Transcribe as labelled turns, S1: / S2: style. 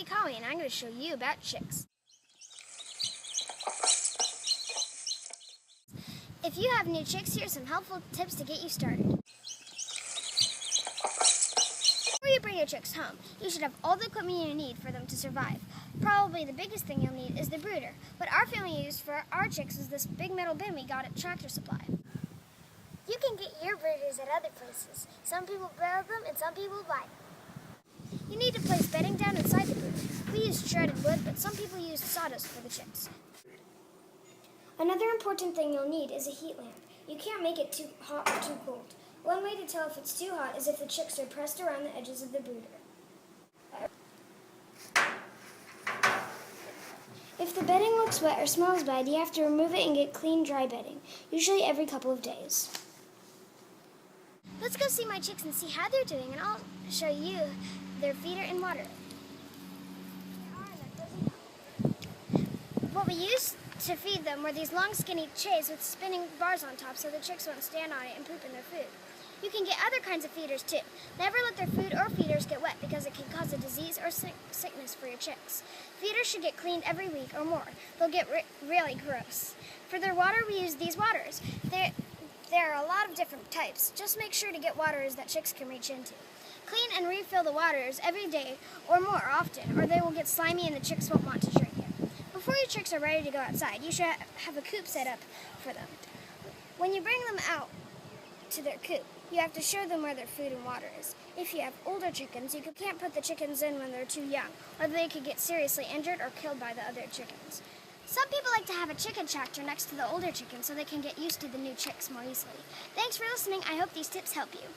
S1: me Collie, and I'm going to show you about chicks. If you have new chicks, here are some helpful tips to get you started. Before you bring your chicks home, you should have all the equipment you need for them to survive. Probably the biggest thing you'll need is the brooder. What our family used for our chicks is this big metal bin we got at Tractor Supply. You can get your brooders at other places. Some people build them and some people buy them. You need to place bedding down inside the brooder. We use shredded wood, but some people use sawdust for the chicks. Another important thing you'll need is a heat lamp. You can't make it too hot or too cold. One way to tell if it's too hot is if the chicks are pressed around the edges of the brooder. If the bedding looks wet or smells bad, you have to remove it and get clean, dry bedding, usually every couple of days. Let's go see my chicks and see how they're doing, and I'll show you their feeder and water. What we used to feed them were these long, skinny trays with spinning bars on top so the chicks won't stand on it and poop in their food. You can get other kinds of feeders too. Never let their food or feeders get wet because it can cause a disease or sickness for your chicks. Feeders should get cleaned every week or more. They'll get really gross. For their water, we use these waters. There are a lot of different types. Just make sure to get waters that chicks can reach into. Clean and refill the waters every day or more often, or they will get slimy and the chicks won't want to drink it. Before your chicks are ready to go outside, you should have a coop set up for them. When you bring them out to their coop, you have to show them where their food and water is. If you have older chickens, you can't put the chickens in when they're too young, or they could get seriously injured or killed by the other chickens. Some people like to have a chicken tractor next to the older chickens so they can get used to the new chicks more easily. Thanks for listening. I hope these tips help you.